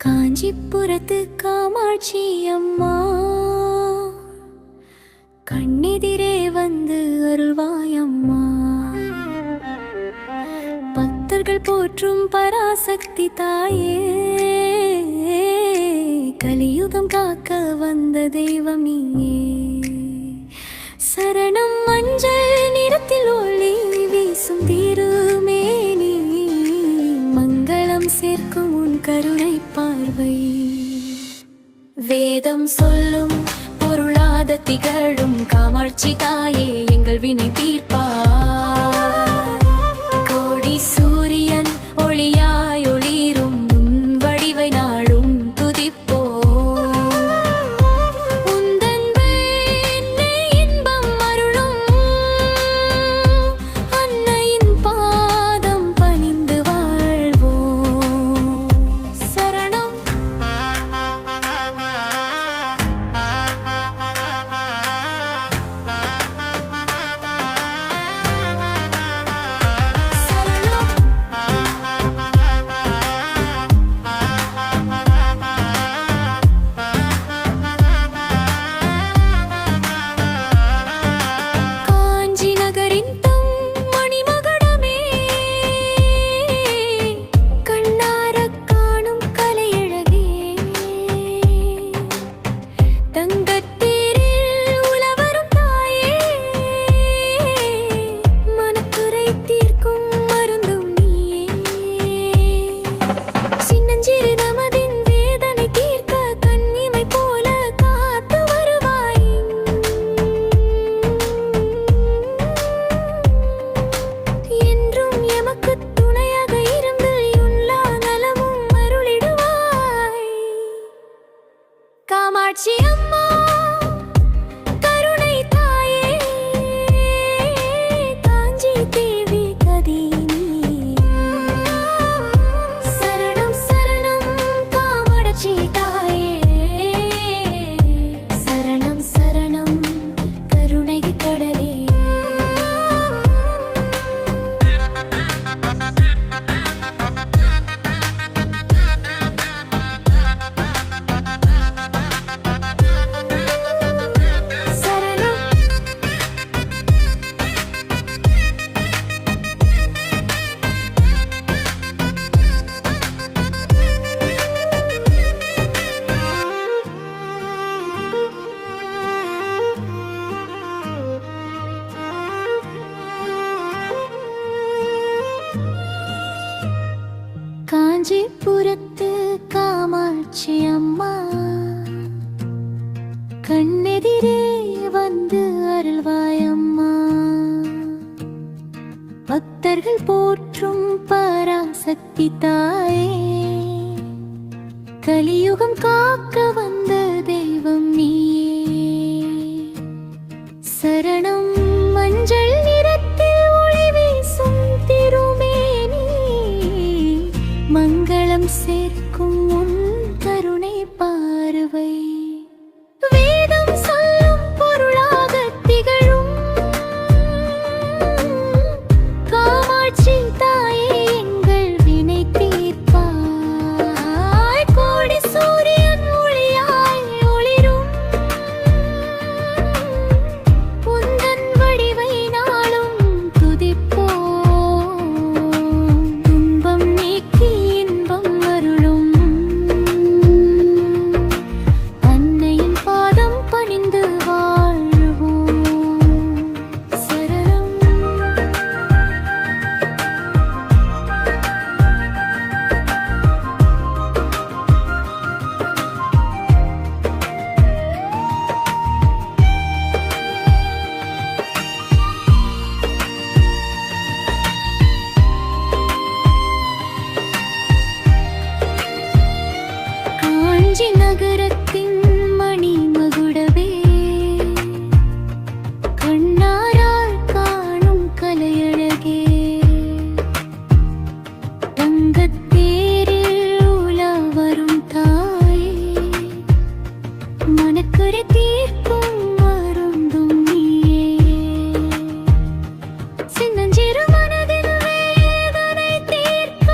காஞ்சிபுரத்து காமாட்சி அம்மா கண்ணெதிரே வந்து அருள்வாயம்மா. பக்தர்கள் போற்றும் பராசக்தி தாயே, கலியுகம் காக்க வந்த தெய்வம் நீயே. சரணம் மஞ்சள் நிறத்தில் ஒளி வீசும் திருமேனி, மங்களம் சேர்க்கும் உன் கருணை பார்வை. வேதம் சொல்லும் பொருளாத திகழும் காமாட்சி தாயே, எங்கள் வினை தீர்ப்பார். கோடி சூரியன் ஒளியாய் ஒளிரும் உன் வடிவை நாளும் துதிப்போ. உந்தன் என்னை இன்பம் அருளும் அன்னையின் பாதம் பணிந்து வாழ்வோம். சரணம். காமாட்சி அம்மா கருணை தாயே, காஞ்சி தேவி கதினி. சரணம் சரணம் காமாட்சி தாயே, சரணம் சரணம் கருணை கடலே. காஞ்சிபுரத்து காமாட்சி அம்மா கண்ணெதிரே வந்து அருள்வாயம்மா. பக்தர்கள் போற்றும் பராசக்தி தாயே, கலியுகம் காக்க வந்த தெய்வம் நீயே. சரணம் மஞ்சள் நிறத்தில் ஒளி வீசும் திருமேனி, மங்களம் சேர்க்கும் உன் கருணை பார்வை. வேதம் சொல்லும் பொருளாக திகழும் காமாட்சி தாயே, எங்கள் வினை தீர்ப்பாய். கோடி சூரியன் ஒளியாய் ஒளிரும் உந்தன் வடிவை நாளும் துதிப்போம். துன்பம் நீக்கி இன்பம் அருளும் அன்னையின் பாதம் பணிந்து வாழ்வோம். சரணம். காஞ்சி நகரத்தின் மணி மகுடவே, கண்ணாரால் காணும் கலையழகே. தங்கத்தேரில் உலா வரும் தாயே, மனக்குறை தீர்க்கும் மருந்தும் நீயே. சின்னஞ்சிறு மனதில் வேதனை தீர்க்க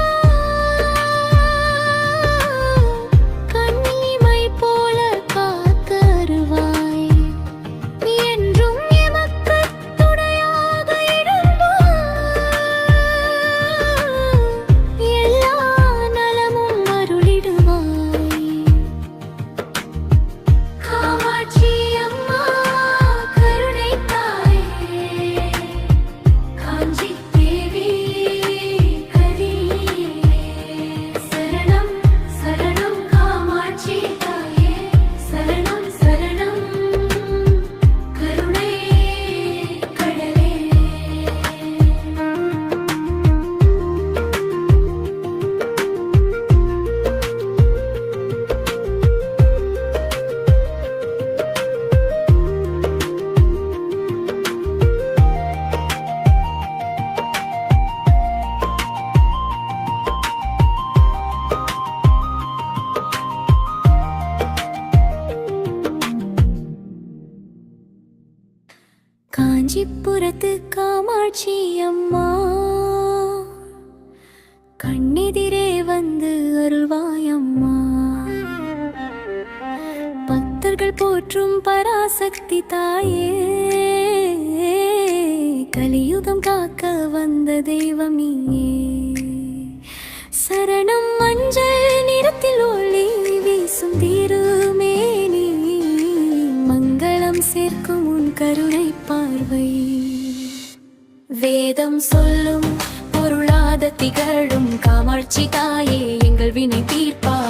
காஞ்சிபுரத்து காமாட்சி அம்மா கண்ணெதிரே வந்து அருள்வாயம்மா. பக்தர்கள் போற்றும் பராசக்தி தாயே, கலியுகம் காக்க வந்த தெய்வம் நீயே. சரணம் மஞ்சள் நிறத்தில் ஒளி வீசும் திருமேனி, மங்களம் சேர்க்கும் உன் கருணை பார்வை. வேதம் சொல்லும் பொருளாத திகழும் காமாட்சி தாயே, எங்கள் வினை தீர்ப்பா.